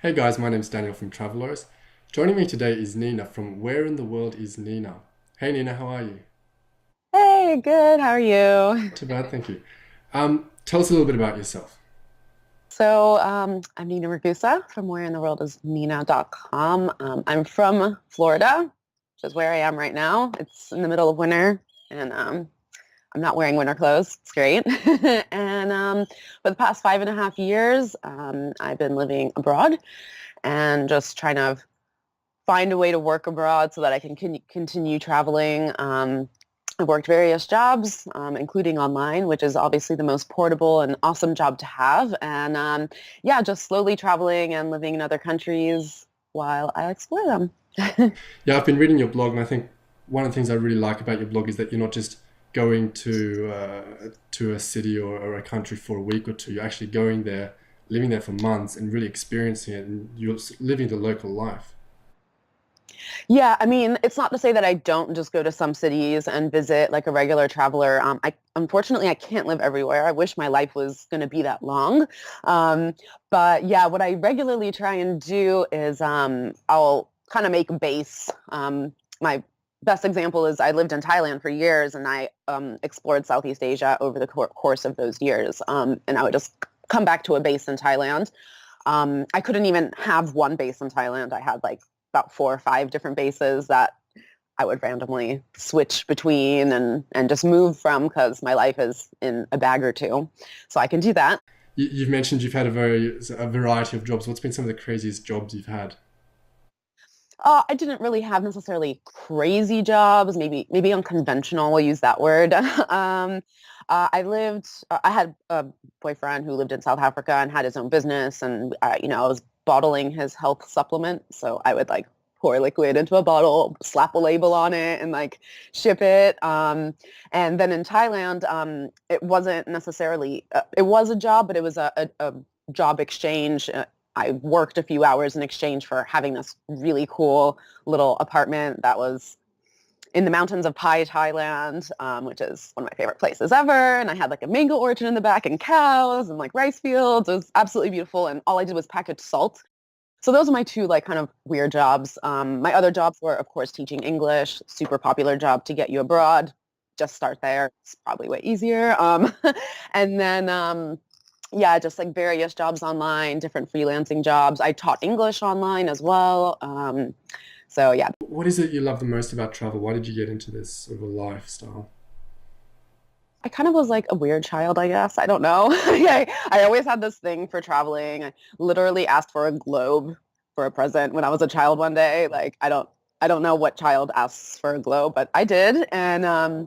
Hey guys, my name's Daniel from Traveloris. Joining me today is Nina from Where in the World is Nina? Hey Nina, how are you? Hey, good. How are you? Not too bad, thank you. Tell us a little bit about yourself. I'm Nina Ragusa from whereintheworldisnina.com. I'm from Florida, which is where I am right now. It's in the middle of winter, and I'm not wearing winter clothes. It's great. And For the past 5.5 years, I've been living abroad and just trying to find a way to work abroad so that I can continue traveling. I've worked various jobs, including online, which is obviously the most portable and awesome job to have. And Yeah, just slowly traveling and living in other countries while I explore them. Yeah, I've been reading your blog, and I think one of the things I really like about your blog is that you're not just going to a city or a country for a week or two. You're actually going there, living there for months, and really experiencing it, and you're living the local life. Yeah, I mean, it's not to say that I don't just go to some cities and visit like a regular traveler. I unfortunately I can't live everywhere. I wish my life was going to be that long. Um, but yeah, what I regularly try and do is I'll kind of make base. My best example is I lived in Thailand for years and I explored Southeast Asia over the course of those years. And I would just come back to a base in Thailand. I couldn't even have one base in Thailand. I had like about 4 or 5 different bases that I would randomly switch between and just move from because my life is in a bag or two. So I can do that. You've mentioned you've had a variety of jobs. What's been some of the craziest jobs you've had? I didn't really have necessarily crazy jobs, maybe unconventional, we'll use that word. I had a boyfriend who lived in South Africa and had his own business, and I was bottling his health supplement, so I would like pour liquid into a bottle, slap a label on it, and like ship it. And then in Thailand, it wasn't necessarily it was a job, but it was a job exchange. I worked a few hours in exchange for having this really cool little apartment that was in the mountains of Pai, Thailand, which is one of my favorite places ever. And I had like a mango orchard in the back and cows and like rice fields. It was absolutely beautiful. And all I did was package salt. So those are my two like kind of weird jobs. My other jobs were, of course, teaching English, super popular job to get you abroad. Just start there. It's probably way easier. And then Yeah, just like various jobs online, different freelancing jobs. I taught English online as well. So yeah, What is it you love the most about travel? Why did you get into this sort of a lifestyle? I kind of was like a weird child, I guess. I don't know. I always had this thing for traveling. I literally asked for a globe for a present when I was a child one day. Like I don't know what child asks for a globe, but I did. And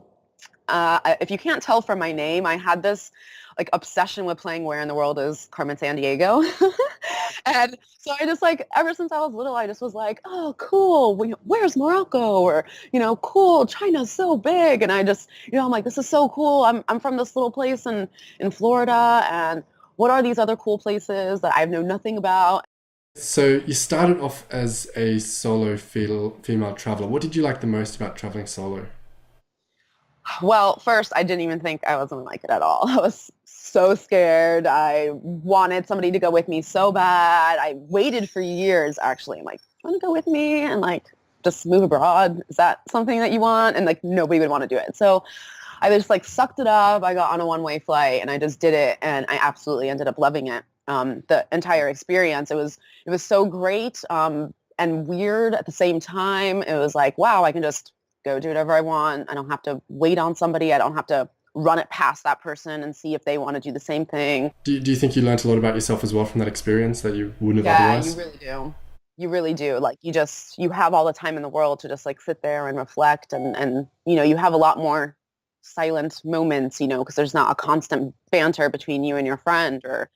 If you can't tell from my name, I had this like obsession with playing Where in the World is Carmen San Diego. And so I just like ever since I was little, I just was like, oh, cool. Where's Morocco? Or cool. China's so big, and I just I'm like, this is so cool. I'm from this little place in Florida, and what are these other cool places that I know nothing about? So you started off as a solo female traveler. What did you like the most about traveling solo? Well, first, I didn't even think I was going to like it at all. I was so scared. I wanted somebody to go with me so bad. I waited for years, actually. I'm like, want to go with me and like just move abroad? Is that something that you want? And like nobody would want to do it. So I just like sucked it up. I got on a one-way flight and I just did it, and I absolutely ended up loving it. The entire experience. It was so great and weird at the same time. It was like, wow, I can just go do whatever I want. I don't have to wait on somebody. I don't have to run it past that person and see if they want to do the same thing. Do you think you learnt a lot about yourself as well from that experience that you wouldn't have Yeah, you otherwise? really do. You really do. Like you have all the time in the world to just like sit there and reflect, and you have a lot more silent moments, because there's not a constant banter between you and your friend, or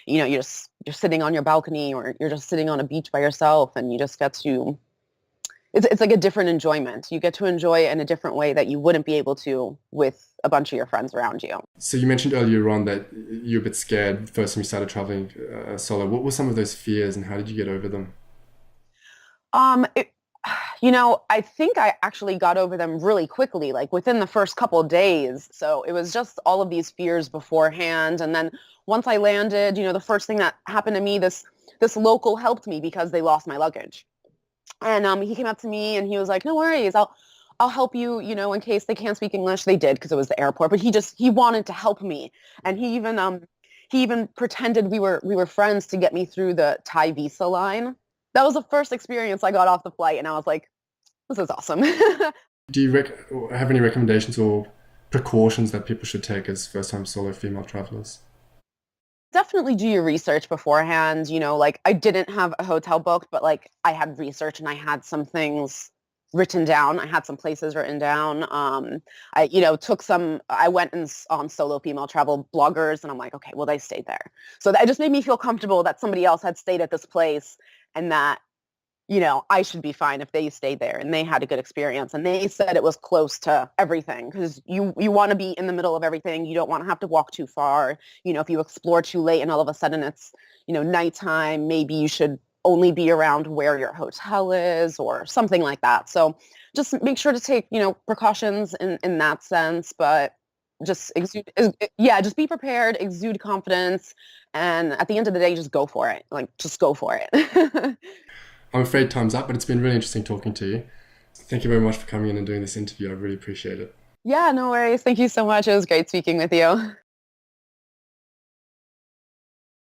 you're sitting on your balcony, or you're just sitting on a beach by yourself, and you just get to it's like a different enjoyment. You get to enjoy it in a different way that you wouldn't be able to with a bunch of your friends around you. So you mentioned earlier on that you were a bit scared the first time you started traveling solo. What were some of those fears, and how did you get over them? It, I think I actually got over them really quickly, like within the first couple of days. So it was just all of these fears beforehand. And then once I landed, the first thing that happened to me, this this local helped me because they lost my luggage. And he came up to me and he was like, "No worries, I'll help you, you know, in case they can't speak English." They did because it was the airport, but he wanted to help me. And he even pretended we were friends to get me through the Thai visa line. That was the first experience I got off the flight, and I was like, this is awesome. Do you have any recommendations or precautions that people should take as first-time solo female travelers? Definitely do your research beforehand. You know, like I didn't have a hotel booked, but like I had research and I had some things written down. I had some places written down. I, you know, I went on solo female travel bloggers and I'm like, okay, well, they stayed there. So that it just made me feel comfortable that somebody else had stayed at this place and that, you know, I should be fine if they stayed there and they had a good experience. And they said it was close to everything because you want to be in the middle of everything. You don't want to have to walk too far. You know, if you explore too late and all of a sudden it's, you know, nighttime, maybe you should only be around where your hotel is or something like that. So just make sure to take, you know, precautions in that sense, but just yeah, just be prepared, exude confidence. And at the end of the day, just go for it. Like, just go for it. I'm afraid time's up, but it's been really interesting talking to you. Thank you very much for coming in and doing this interview. I really appreciate it. Yeah, no worries. Thank you so much. It was great speaking with you.